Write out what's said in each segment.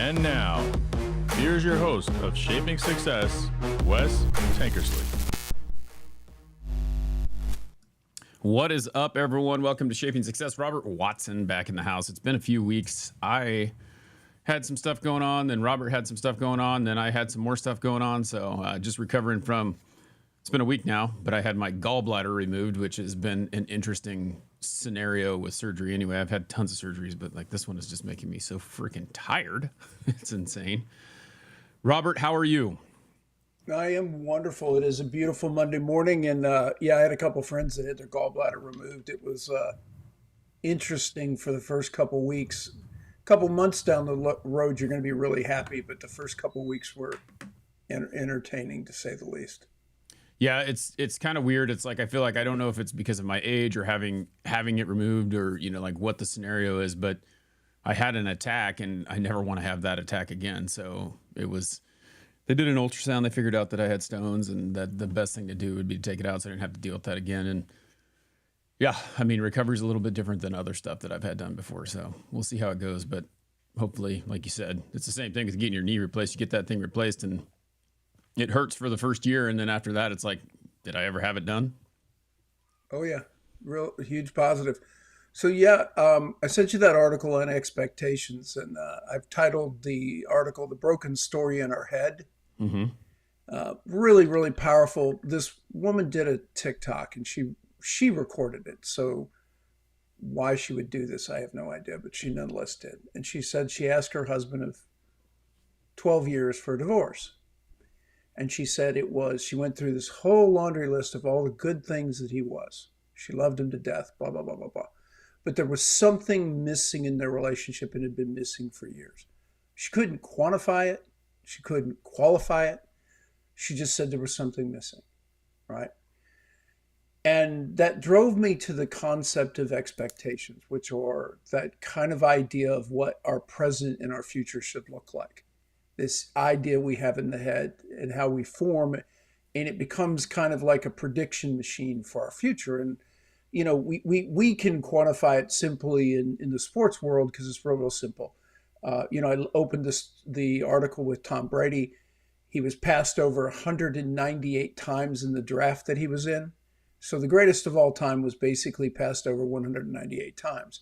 And now, here's your host of Shaping Success, Wes Tankersley. What is up, everyone? Welcome to Shaping Success. Robert Watson back in the house. It's been a few weeks. I had some stuff going on, then Robert had some stuff going on, then I had some more stuff going on. So just recovering from, it's been a week now, but I had my gallbladder removed, which has been an interesting scenario with surgery. Anyway, I've had tons of surgeries, but like this one is just making me so freaking tired. It's insane. Robert, how are you? I am wonderful. It is a beautiful Monday morning, and I had a couple friends that had their gallbladder removed. It was interesting for the first couple weeks. A couple months down the road, you're going to be really happy, but the first couple weeks were entertaining, to say the least. Yeah, it's kind of weird. It's like I feel like I don't know if it's because of my age or having it removed or like what the scenario is, but I had an attack and I never want to have that attack again. So it was. They did an ultrasound. They figured out that I had stones and that the best thing to do would be to take it out so I didn't have to deal with that again. And yeah, I mean, recovery is a little bit different than other stuff that I've had done before. So we'll see how it goes. But hopefully, like you said, it's the same thing as getting your knee replaced. You get that thing replaced and it hurts for the first year. And then after that, it's like, did I ever have it done? Oh, yeah. Real huge positive. So, I sent you that article on expectations, and I've titled the article, The Broken Story in Our Head. Mm-hmm. Really, really powerful. This woman did a TikTok, and she recorded it. So why she would do this, I have no idea, but she nonetheless did. And she said she asked her husband of 12 years for a divorce. And she said she went through this whole laundry list of all the good things that he was. She loved him to death, blah, blah, blah, blah, blah. But there was something missing in their relationship and had been missing for years. She couldn't quantify it. She couldn't qualify it. She just said there was something missing, right? And that drove me to the concept of expectations, which are that kind of idea of what our present and our future should look like. This idea we have in the head and how we form it, and it becomes kind of like a prediction machine for our future. And we can quantify it simply in the sports world because it's real simple. I opened the article with Tom Brady. He was passed over 198 times in the draft that he was in. So the greatest of all time was basically passed over 198 times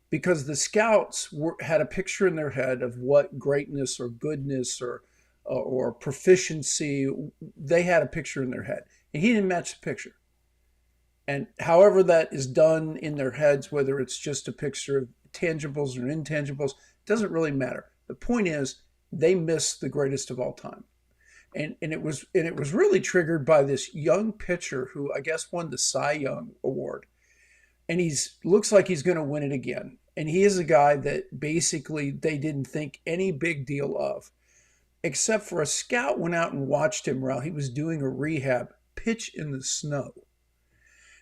because the scouts had a picture in their head of what greatness or goodness or proficiency, they had a picture in their head. And he didn't match the picture. And however that is done in their heads, whether it's just a picture of tangibles or intangibles, doesn't really matter. The point is they missed the greatest of all time. And it was really triggered by this young pitcher who I guess won the Cy Young Award. And looks like he's going to win it again. And he is a guy that basically they didn't think any big deal of, except for a scout went out and watched him while he was doing a rehab pitch in the snow.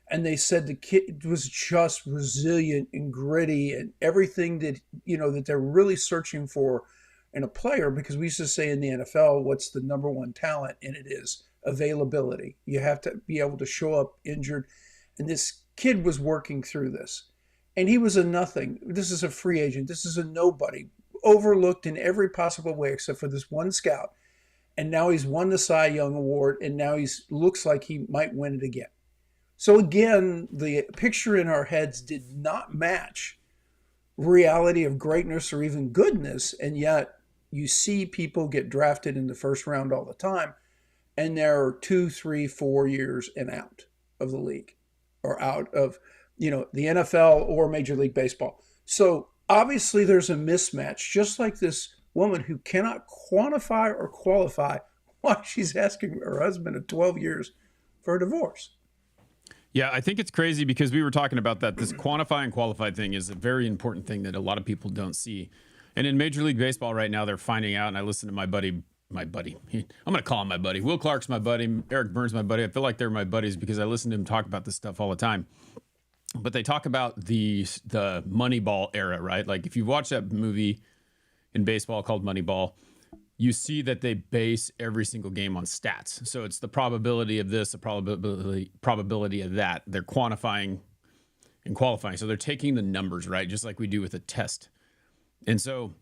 And they said the kid was just resilient and gritty and everything that, that they're really searching for in a player, because we used to say in the NFL, what's the number one talent? And it is availability. You have to be able to show up injured. And this kid was working through this. And he was a nothing. This is a free agent. This is a nobody. Overlooked in every possible way except for this one scout. And now he's won the Cy Young Award, and now looks like he might win it again. So again, the picture in our heads did not match reality of greatness or even goodness, and yet you see people get drafted in the first round all the time, and they're 2, 3, 4 years and out of the league or out of the NFL or Major League Baseball. So obviously there's a mismatch, just like this woman who cannot quantify or qualify why she's asking her husband of 12 years for a divorce. Yeah, I think it's crazy because we were talking about that. This quantify and qualify thing is a very important thing that a lot of people don't see. And in Major League Baseball right now, they're finding out, and I listen to my buddy, I'm going to call him my buddy. Will Clark's my buddy. Eric Burns, my buddy. I feel like they're my buddies because I listen to him talk about this stuff all the time. But they talk about the Moneyball era, right? Like if you watch that movie in baseball called Moneyball, you see that they base every single game on stats. So it's the probability of this, the probability of that. They're quantifying and qualifying. So they're taking the numbers, right? Just like we do with a test. And so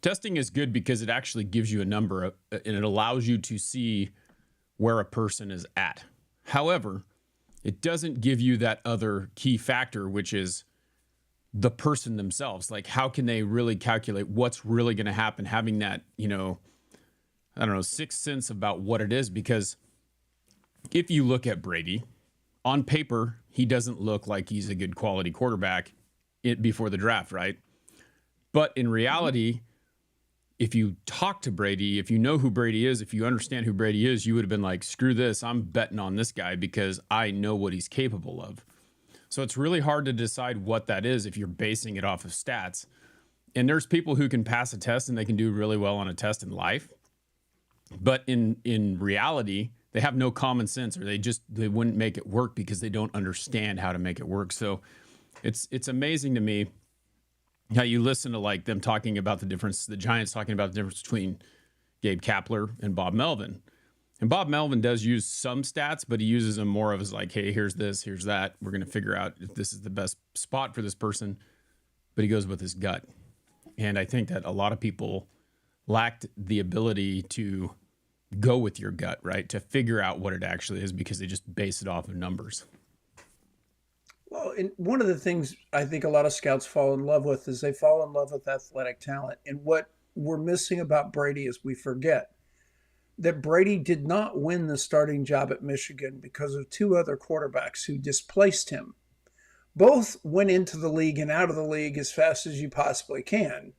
Testing is good because it actually gives you a number and it allows you to see where a person is at. However, it doesn't give you that other key factor, which is the person themselves. Like, how can they really calculate what's really going to happen? Having that, I don't know, sixth sense about what it is. Because if you look at Brady, on paper, he doesn't look like he's a good quality quarterback before the draft, right? But in reality, if you talk to Brady, if you know who Brady is, if you understand who Brady is, you would have been like, screw this, I'm betting on this guy because I know what he's capable of. So it's really hard to decide what that is if you're basing it off of stats. And there's people who can pass a test and they can do really well on a test in life. But in reality, they have no common sense, or they wouldn't make it work because they don't understand how to make it work. So it's amazing to me how you listen to like them talking about the difference, the Giants talking about the difference between Gabe Kapler and Bob Melvin. And Bob Melvin does use some stats, but he uses them more of as like, hey, here's this, here's that. We're going to figure out if this is the best spot for this person. But he goes with his gut. And I think that a lot of people lacked the ability to go with your gut, right? To figure out what it actually is because they just base it off of numbers. Well, and one of the things I think a lot of scouts fall in love with is they fall in love with athletic talent. And what we're missing about Brady is we forget that Brady did not win the starting job at Michigan because of two other quarterbacks who displaced him. Both went into the league and out of the league as fast as you possibly can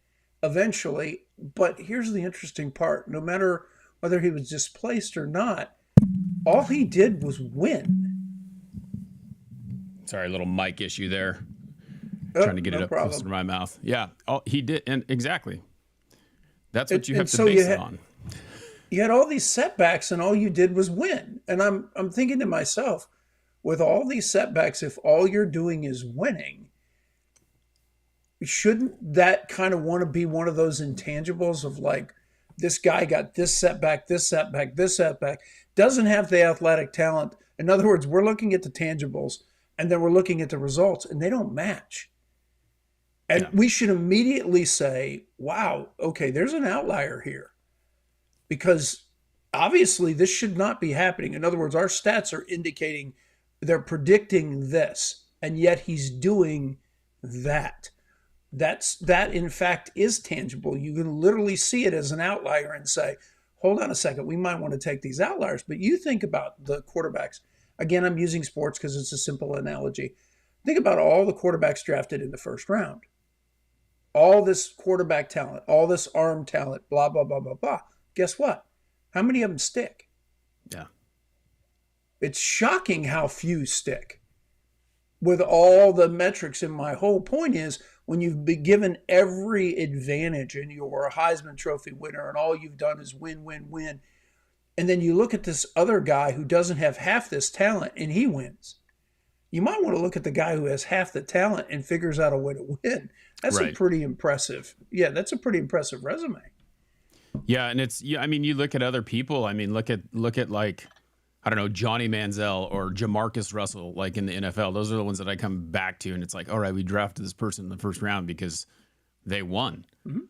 eventually. But here's the interesting part. No matter whether he was displaced or not, all he did was win. Sorry, a little mic issue there. Trying to get it up closer to my mouth. Yeah, he did. And exactly. That's what you have to base it on. You had all these setbacks and all you did was win. And I'm thinking to myself, with all these setbacks, if all you're doing is winning, shouldn't that kind of want to be one of those intangibles of like, this guy got this setback, this setback, this setback, doesn't have the athletic talent. In other words, we're looking at the tangibles and then we're looking at the results and they don't match. And we should immediately say, wow, okay, there's an outlier here. Because obviously this should not be happening. In other words, our stats are indicating they're predicting this, and yet he's doing that. That in fact is tangible. You can literally see it as an outlier and say, hold on a second, we might want to take these outliers. But you think about the quarterbacks. Again, I'm using sports because it's a simple analogy. Think about all the quarterbacks drafted in the first round. All this quarterback talent, all this arm talent, blah, blah, blah, blah, blah. Guess what? How many of them stick? Yeah. It's shocking how few stick with all the metrics. And my whole point is when you've been given every advantage and you're a Heisman Trophy winner and all you've done is win, win, win. And then you look at this other guy who doesn't have half this talent and he wins. You might want to look at the guy who has half the talent and figures out a way to win. That's a pretty impressive. Yeah, that's a pretty impressive resume. Yeah, and I mean, you look at other people. I mean, look at like, I don't know, Johnny Manziel or Jamarcus Russell, like in the NFL. Those are the ones that I come back to, and it's like, all right, we drafted this person in the first round because they won. Mm-hmm.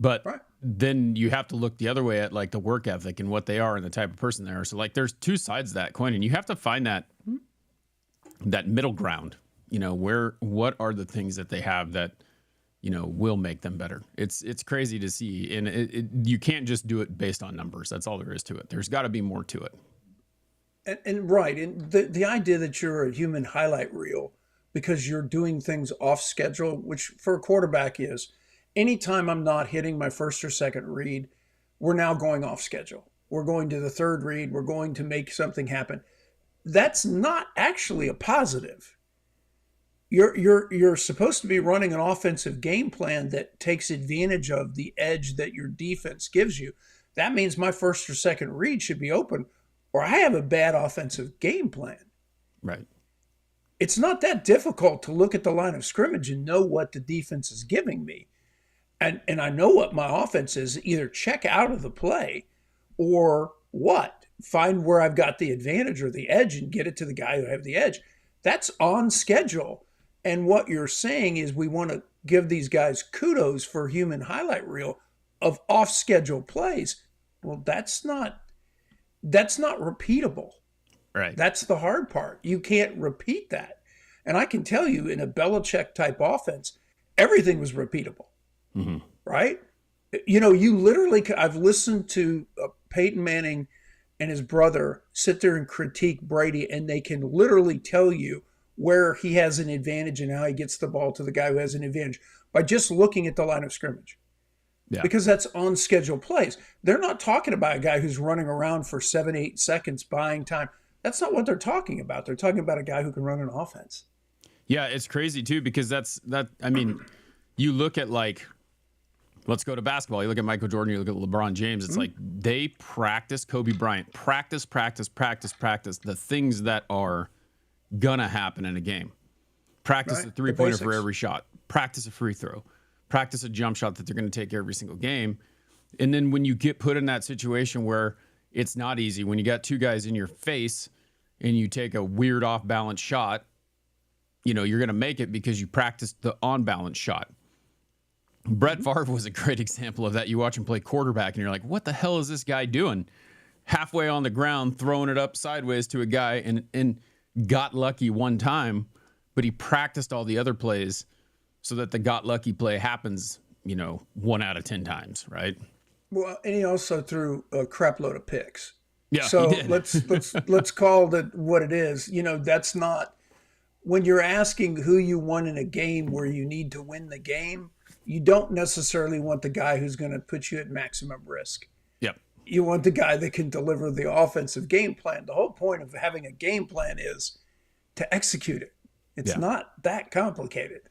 But then you have to look the other way at like the work ethic and what they are and the type of person they are. So like, there's two sides of that coin, and you have to find that middle ground. What are the things that they have that will make them better. It's crazy to see. And you can't just do it based on numbers. That's all there is to it. There's got to be more to it. And right. And the idea that you're a human highlight reel because you're doing things off schedule, which for a quarterback is anytime I'm not hitting my first or second read, we're now going off schedule. We're going to the third read. We're going to make something happen. That's not actually a positive. You're supposed to be running an offensive game plan that takes advantage of the edge that your defense gives you. That means my first or second read should be open, or I have a bad offensive game plan. Right. It's not that difficult to look at the line of scrimmage and know what the defense is giving me. And I know what my offense is, either check out of the play or what? Find where I've got the advantage or the edge and get it to the guy who have the edge. That's on schedule. And what you're saying is we want to give these guys kudos for human highlight reel. of off schedule plays. Well, that's not repeatable. Right. That's the hard part. You can't repeat that. And I can tell you, in a Belichick type offense, everything was repeatable. Mm-hmm. Right? You literally, I've listened to Peyton Manning and his brother sit there and critique Brady, and they can literally tell you where he has an advantage and how he gets the ball to the guy who has an advantage by just looking at the line of scrimmage. Yeah. Because that's on schedule plays. They're not talking about a guy who's running around for 7-8 seconds buying time. That's not what they're talking about. They're talking about a guy who can run an offense. Yeah, it's crazy too, because I mean, you look at, like, let's go to basketball. You look at Michael Jordan, you look at LeBron James. It's like they practice, Kobe Bryant, practice the things that are going to happen in a game. Practice Right. a three-pointer for basics. every shot. Practice a free throw. Practice a jump shot that they're going to take every single game. And then when you get put in that situation where it's not easy, when you got two guys in your face and you take a weird off-balance shot, you're going to make it because you practiced the on-balance shot. Brett Favre was a great example of that. You watch him play quarterback, and you're like, what the hell is this guy doing? Halfway on the ground, throwing it up sideways to a guy, and got lucky one time, but he practiced all the other plays so that the got lucky play happens, 1 out of 10 times, right? Well, and he also threw a crap load of picks. Yeah, So he did. let's call it what it is. That's not, when you're asking who you won in a game where you need to win the game, you don't necessarily want the guy who's going to put you at maximum risk. Yep. You want the guy that can deliver the offensive game plan. The whole point of having a game plan is to execute it. It's not that complicated.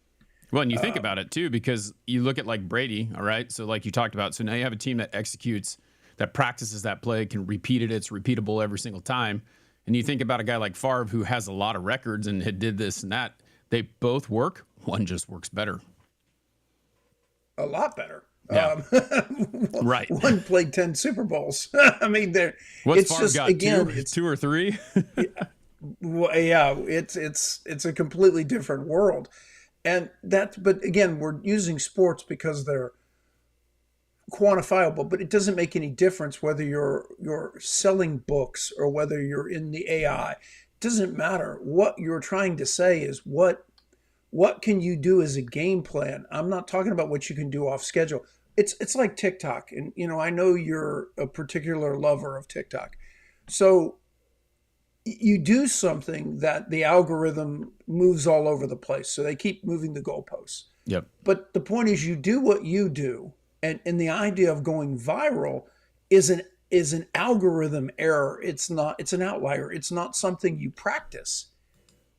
Well, and you think about it too, because you look at, like, Brady, all right? So like you talked about, so now you have a team that executes, that practices that play, can repeat it. It's repeatable every single time. And you think about a guy like Favre, who has a lot of records and had did this and that. They both work. One just works better. A lot better. Yeah. Right. One played 10 Super Bowls. I mean, What's it's Favre just, got? again, Two, it's, two or three? well, yeah, it's a completely different world. And but again, we're using sports because they're quantifiable, but it doesn't make any difference whether you're selling books or whether you're in the AI. It doesn't matter. What you're trying to say is what can you do as a game plan? I'm not talking about what you can do off schedule. It's like TikTok. And, I know you're a particular lover of TikTok. So you do something that the algorithm moves all over the place. So they keep moving the goalposts. Yep. But the point is, you do what you do. And the idea of going viral is an algorithm error. It's an outlier. It's not something you practice.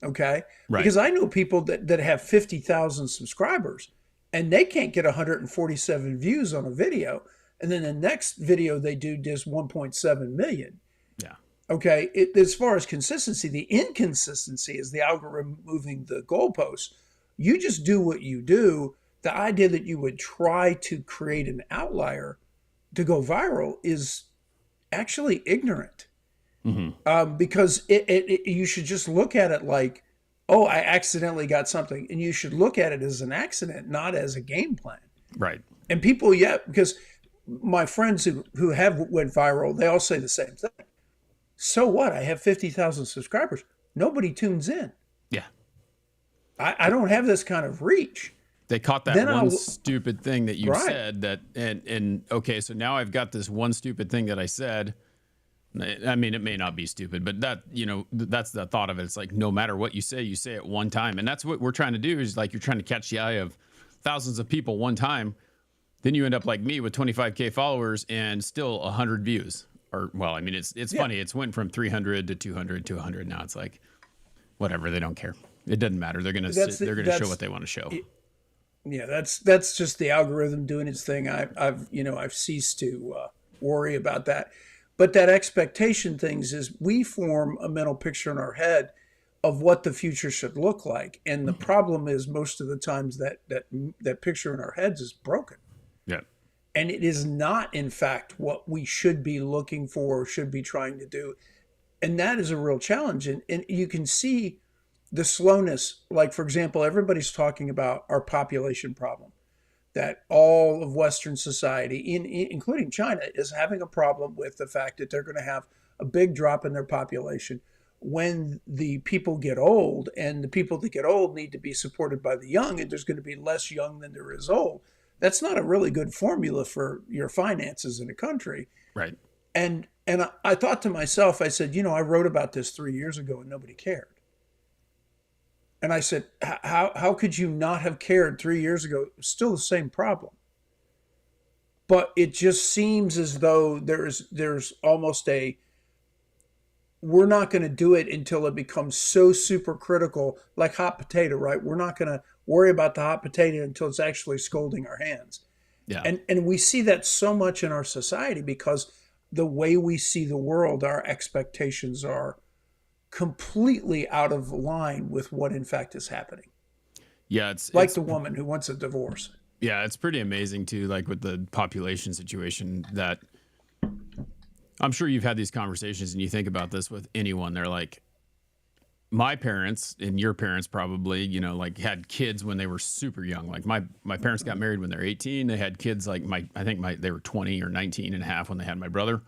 Okay. Right. Because I know people that have 50,000 subscribers and they can't get 147 views on a video. And then the next video they do does 1.7 million. Yeah. Okay. As far as consistency, the inconsistency is the algorithm moving the goalposts. You just do what you do. The idea that you would try to create an outlier to go viral is actually ignorant. Mm-hmm. Because you should just look at it like, oh, I accidentally got something. And you should look at it as an accident, not as a game plan. Right. And people, because my friends who have went viral, they all say the same thing. So what? I have 50,000 subscribers. Nobody tunes in. Yeah. I don't have this kind of reach. They caught that Then one I'll- stupid thing that you Right. said that, and okay, so now I've got this one stupid thing that I said. I mean, it may not be stupid, but that's the thought of it. It's like, no matter what you say it one time. And that's what we're trying to do, is like, you're trying to catch the eye of thousands of people one time. Then you end up like me with 25K followers and still 100 views. Or, well, I mean, it's funny. It's went from 300 to 200 to 100. Now it's like, whatever. They don't care. It doesn't matter. They're going to show what they want to show. Yeah, that's just the algorithm doing its thing. I've ceased to worry about that. But that expectation things is, we form a mental picture in our head of what the future should look like, and the problem is, most of the times that picture in our heads is broken, Yeah. and it is not, in fact, what we should be looking for or should be trying to do, and that is a real challenge. And you can see the slowness. Like, for example, everybody's talking about our population problem. that all of Western society, including China, is having a problem with the fact that they're going to have a big drop in their population when the people get old, and the people that get old need to be supported by the young, and there's going to be less young than there is old. That's not a really good formula for your finances in a country. Right. And I thought to myself, I said, I wrote about this 3 years ago and nobody cared. And I said, how could you not have cared 3 years ago? It was still the same problem. But it just seems as though there's almost we're not going to do it until it becomes so super critical, like hot potato, right? We're not going to worry about the hot potato until it's actually scalding our hands. Yeah. And we see that so much in our society because the way we see the world, our expectations are completely out of line with what in fact is happening. Yeah, it's the woman who wants a divorce. Yeah, it's pretty amazing too, like with the population situation, that I'm sure you've had these conversations and you think about this with anyone. They're like, my parents and your parents probably, like had kids when they were super young. Like my parents got married when they're 18. They had kids like they were 20 or 19 and a half when they had my brother.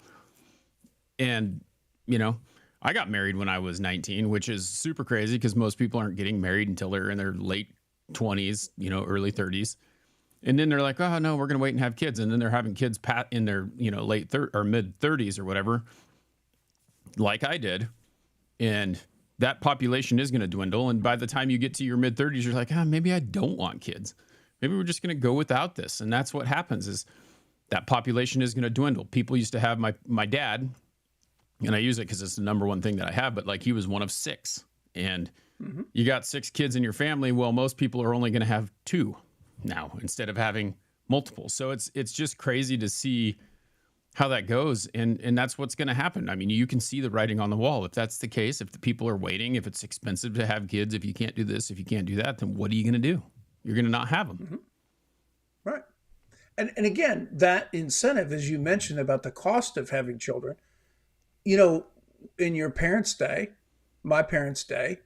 And, I got married when I was 19, which is super crazy because most people aren't getting married until they're in their late 20s, early 30s. And then they're like, oh, no, we're going to wait and have kids. And then they're having kids in their, late or mid 30s or whatever, like I did. And that population is going to dwindle. And by the time you get to your mid 30s, you're like, maybe I don't want kids. Maybe we're just going to go without this. And that's what happens is that population is going to dwindle. People used to have my dad, and I use it because it's the number one thing that I have, but like he was one of six. And you got 6 kids in your family. Well, most people are only going to have 2 now instead of having multiple. So it's just crazy to see how that goes. And that's what's going to happen. I mean, you can see the writing on the wall. If that's the case, if the people are waiting, if it's expensive to have kids, if you can't do this, if you can't do that, then what are you going to do? You're going to not have them. Mm-hmm. Right. And again, that incentive, as you mentioned about the cost of having children, in your parents' day, my parents' day,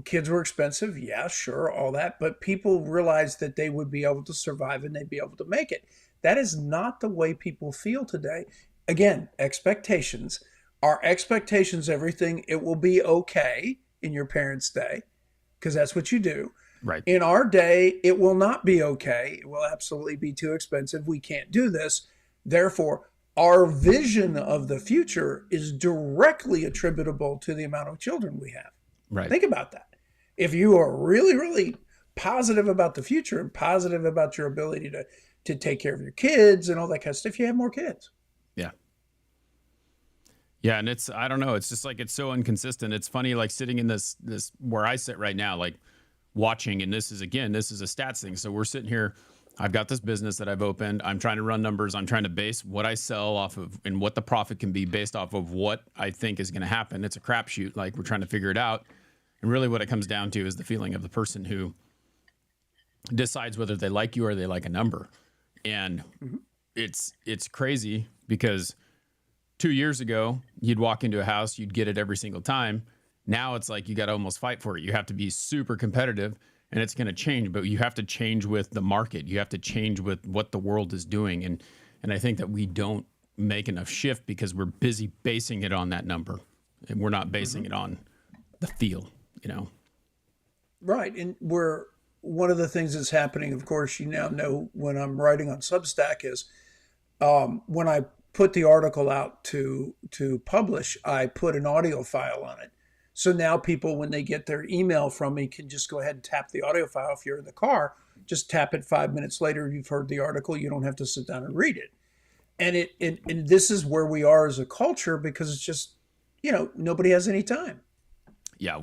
kids were expensive. Yeah, sure, all that. But people realized that they would be able to survive and they'd be able to make it. That is not the way people feel today. Again, expectations. Our expectations, everything, it will be okay in your parents' day, because that's what you do. Right. In our day, it will not be okay. It will absolutely be too expensive. We can't do this. Therefore, our vision of the future is directly attributable to the amount of children we have. Right. Think about that. If you are really, really positive about the future and positive about your ability to take care of your kids and all that kind of stuff, you have more kids. Yeah. Yeah. And I don't know. It's just like, it's so inconsistent. It's funny, like sitting in this where I sit right now, like watching, and this is a stats thing. So we're sitting here, I've got this business that I've opened. I'm trying to run numbers. I'm trying to base what I sell off of and what the profit can be based off of what I think is going to happen. It's a crapshoot. Like we're trying to figure it out. And really what it comes down to is the feeling of the person who decides whether they like you or they like a number. And it's crazy because 2 years ago, you'd walk into a house, you'd get it every single time. Now it's like you got to almost fight for it. You have to be super competitive. And it's going to change, but you have to change with the market. You have to change with what the world is doing. And I think that we don't make enough shift because we're busy basing it on that number. And we're not basing it on the feel, Right. And one of the things that's happening, of course, you now know when I'm writing on Substack is when I put the article out to publish, I put an audio file on it. So now people, when they get their email from me, can just go ahead and tap the audio file. If you're in the car, just tap it 5 minutes later. You've heard the article. You don't have to sit down and read it. And this is where we are as a culture because it's just, nobody has any time. Yeah,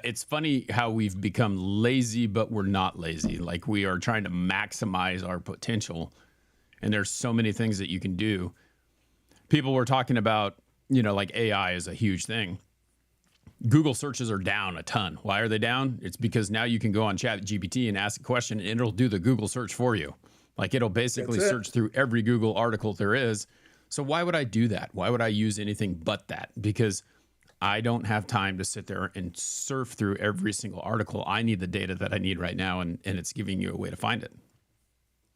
it's funny how we've become lazy, but we're not lazy. Like we are trying to maximize our potential. And there's so many things that you can do. People were talking about, like AI is a huge thing. Google searches are down a ton. Why are they down? It's because now you can go on ChatGPT and ask a question and it'll do the Google search for you. Like it'll basically search through every Google article there is. So why would I do that? Why would I use anything but that? Because I don't have time to sit there and surf through every single article. I need the data that I need right now, and it's giving you a way to find it.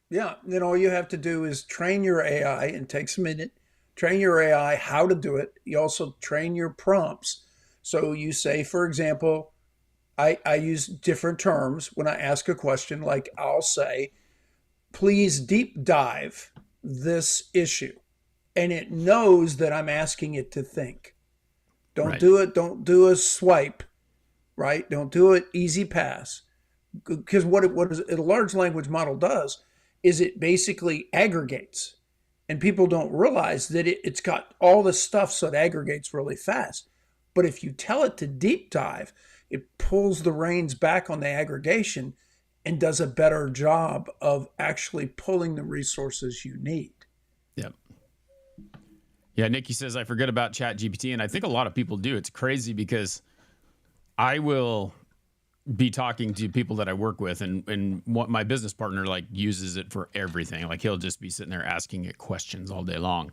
Yeah, then all you have to do is train your AI, and takes a minute. Train your AI how to do it. You also train your prompts. So you say, for example, I use different terms when I ask a question. Like I'll say, please deep dive this issue. And it knows that I'm asking it to think. Don't Right. do it. Don't do a swipe, right? Don't do it easy pass. Because what a large language model does is it basically aggregates. And people don't realize that it's got all this stuff, so it aggregates really fast. But if you tell it to deep dive, it pulls the reins back on the aggregation and does a better job of actually pulling the resources you need. Yep. Yeah, Nikki says, I forget about ChatGPT, and I think a lot of people do. It's crazy because I will be talking to people that I work with, and what my business partner like uses it for everything. Like he'll just be sitting there asking it questions all day long.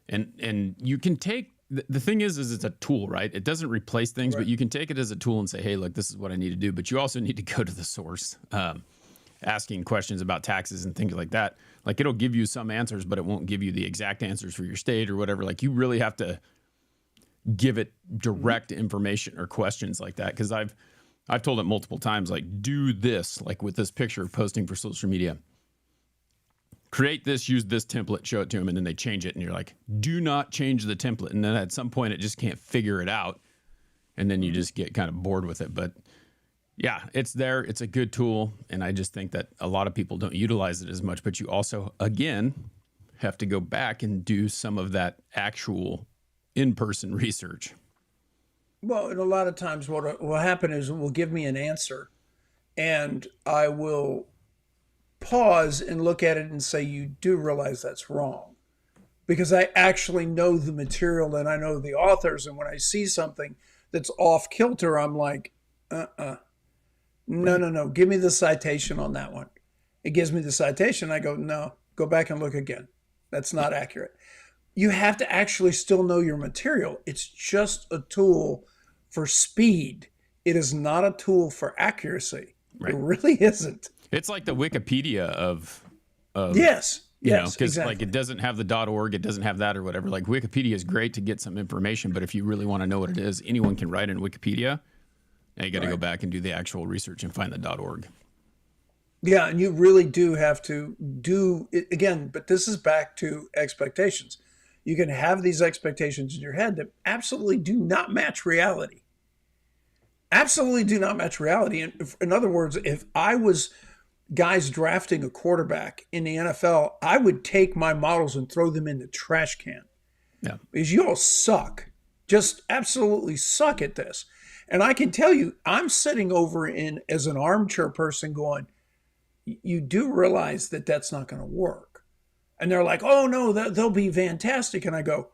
And you can take the thing is it's a tool, right? It doesn't replace things, but you can take it as a tool and say, hey, look, this is what I need to do. But you also need to go to the source, asking questions about taxes and things like that. Like it'll give you some answers, but it won't give you the exact answers for your state or whatever. Like you really have to give it direct information or questions like that. Because I've told it multiple times, like do this, like with this picture posting for social media. Create this, use this template, show it to them, and then they change it. And you're like, do not change the template. And then at some point, it just can't figure it out. And then you just get kind of bored with it. But yeah, it's there. It's a good tool. And I just think that a lot of people don't utilize it as much. But you also, again, have to go back and do some of that actual in-person research. Well, and a lot of times what will happen is it will give me an answer, and I will pause and look at it and say, you do realize that's wrong, because I actually know the material and I know the authors. And when I see something that's off kilter, I'm like, no, give me the citation on that one. It gives me the citation. I go, no, go back and look again. That's not accurate. You have to actually still know your material. It's just a tool for speed. It is not a tool for accuracy. Right. It really isn't. It's like the Wikipedia of yes, you know, because exactly. like it doesn't have the .org, it doesn't have that or whatever. Like Wikipedia is great to get some information, but if you really want to know what it is, anyone can write in Wikipedia. Now you got to go back and do the actual research and find the .org. Yeah, and you really do have to do it again. But this is back to expectations. You can have these expectations in your head that absolutely do not match reality. Absolutely do not match reality. In other words, if I was guys drafting a quarterback in the NFL, I would take my models and throw them in the trash can. Yeah. Because you all suck. Just absolutely suck at this. And I can tell you, I'm sitting over in as an armchair person going, you do realize that that's not going to work. And they're like, oh no, they'll be fantastic. And I go,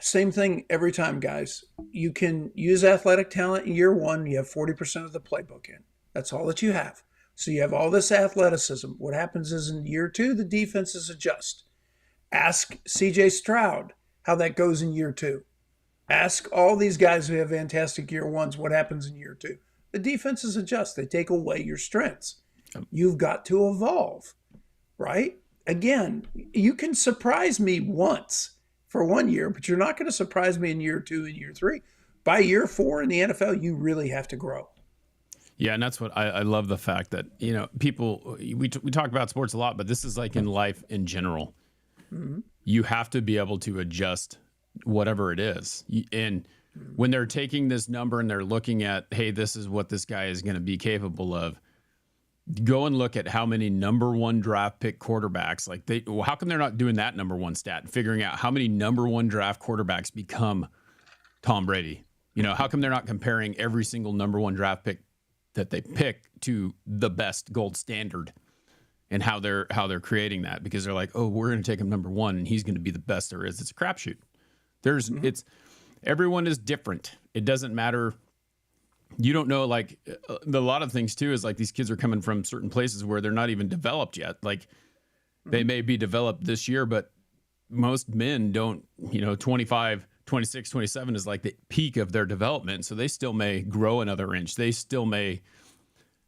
same thing every time, guys. You can use athletic talent in year one. You have 40% of the playbook in. That's all that you have. So you have all this athleticism. What happens is in year two, the defenses adjust. Ask CJ Stroud how that goes in year two. Ask all these guys who have fantastic year ones what happens in year two. The defenses adjust. They take away your strengths. You've got to evolve, right? Again, you can surprise me once for 1 year, but you're not going to surprise me in year two and year three. By year four in the NFL, you really have to grow. Yeah, and that's what I love, the fact that, you know, people, we talk about sports a lot, but this is like in life in general. Mm-hmm. You have to be able to adjust whatever it is. And when they're taking this number and they're looking at, hey, this is what this guy is going to be capable of, go and look at how many number one draft pick quarterbacks, how come they're not doing that number one stat and figuring out how many number one draft quarterbacks become Tom Brady? You know, how come they're not comparing every single number one draft pick that they pick to the best gold standard, and how they're creating that? Because they're like, oh, we're going to take him number one and he's going to be the best there is. It's a crapshoot. Everyone is different. It doesn't matter. You don't know, like a lot of things too is like these kids are coming from certain places where they're not even developed yet. Like they may be developed this year, but most men don't, 25 26, 27 is like the peak of their development. So they still may grow another inch. They still may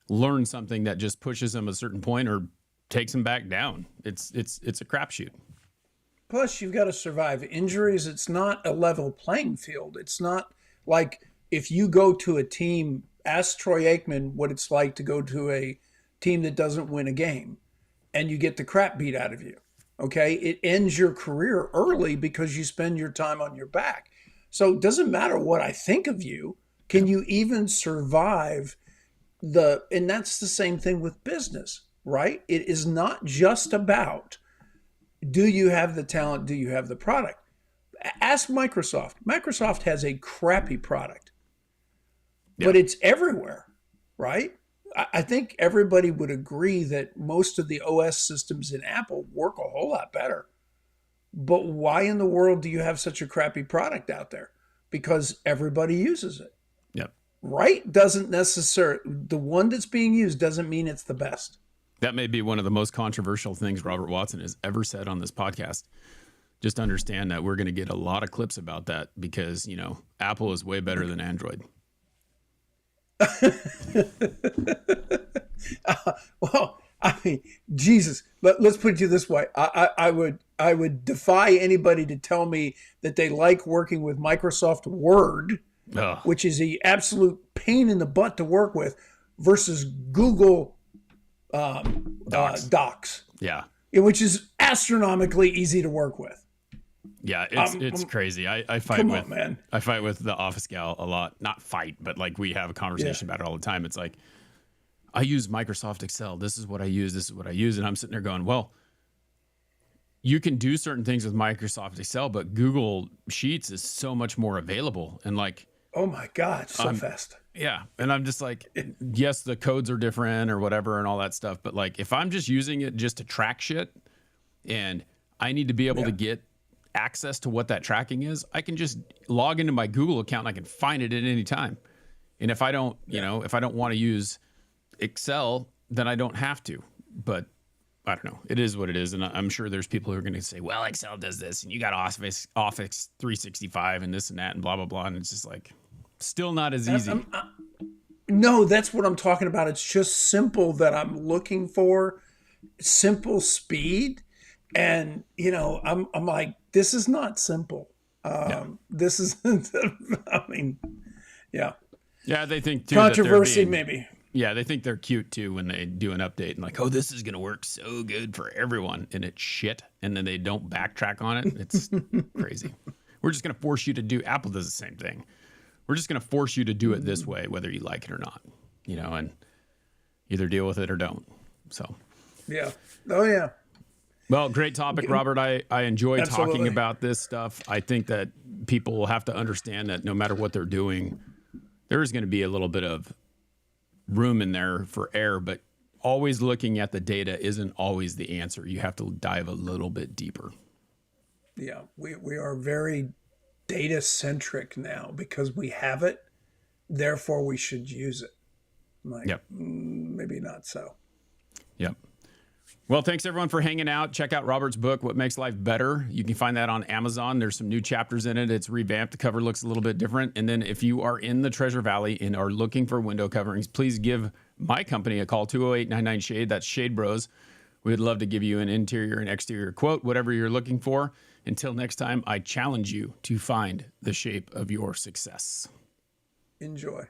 learn something that just pushes them a certain point or takes them back down. It's a crapshoot. Plus, you've got to survive injuries. It's not a level playing field. It's not like if you go to a team, ask Troy Aikman what it's like to go to a team that doesn't win a game and you get the crap beat out of you. Okay. It ends your career early because you spend your time on your back. So it doesn't matter what I think of you. Can you even survive and that's the same thing with business, right? It is not just about, do you have the talent? Do you have the product? Ask Microsoft. Microsoft has a crappy product, but it's everywhere, right? I think everybody would agree that most of the OS systems in Apple work a whole lot better. But why in the world do you have such a crappy product out there? Because everybody uses it. Yep. Right? Doesn't necessarily, the one that's being used doesn't mean it's the best. That may be one of the most controversial things Robert Watson has ever said on this podcast. Just understand that we're going to get a lot of clips about that because, Apple is way better than Android. Well, I mean, Jesus, but let's put it to you this way. I would defy anybody to tell me that they like working with Microsoft Word, which is an absolute pain in the butt to work with, versus Google Docs. Yeah. Which is astronomically easy to work with. Yeah, it's crazy. I fight with the office gal a lot. Not fight, but like we have a conversation about it all the time. It's like, I use Microsoft Excel. This is what I use. This is what I use. And I'm sitting there going, well, you can do certain things with Microsoft Excel, but Google Sheets is so much more available. And like, oh my God, so fast. Yeah. And I'm just like, yes, the codes are different or whatever and all that stuff. But like, if I'm just using it just to track shit and I need to be able to get access to what that tracking is, I can just log into my Google account and I can find it at any time. And if I don't, if I don't want to use Excel, then I don't have to. But I don't know. It is what it is. And I'm sure there's people who are going to say, well, Excel does this and you got Office 365 and this and that and blah, blah, blah. And it's just like, still not as easy. No, that's what I'm talking about. It's just simple that I'm looking for, simple speed. And, I'm like, this is not simple. This is, I mean, yeah. Yeah, they think too controversy, maybe. Yeah, they think they're cute too when they do an update and like, oh, this is going to work so good for everyone. And it's shit. And then they don't backtrack on it. It's crazy. We're just going to force you to do, Apple does the same thing. We're just going to force you to do it this way, whether you like it or not, and either deal with it or don't. So, yeah. Oh, yeah. Well, great topic, Robert. I enjoy talking about this stuff. I think that people will have to understand that no matter what they're doing, there is going to be a little bit of room in there for error, but always looking at the data isn't always the answer. You have to dive a little bit deeper. Yeah, we are very data centric now because we have it. Therefore, we should use it. Maybe not so. Yep. Well, thanks everyone for hanging out. Check out Robert's book, What Makes Life Better. You can find that on Amazon. There's some new chapters in it. It's revamped. The cover looks a little bit different. And then if you are in the Treasure Valley and are looking for window coverings, please give my company a call, 208-99-SHADE. That's Shade Bros. We'd love to give you an interior and exterior quote, whatever you're looking for. Until next time, I challenge you to find the shape of your success. Enjoy.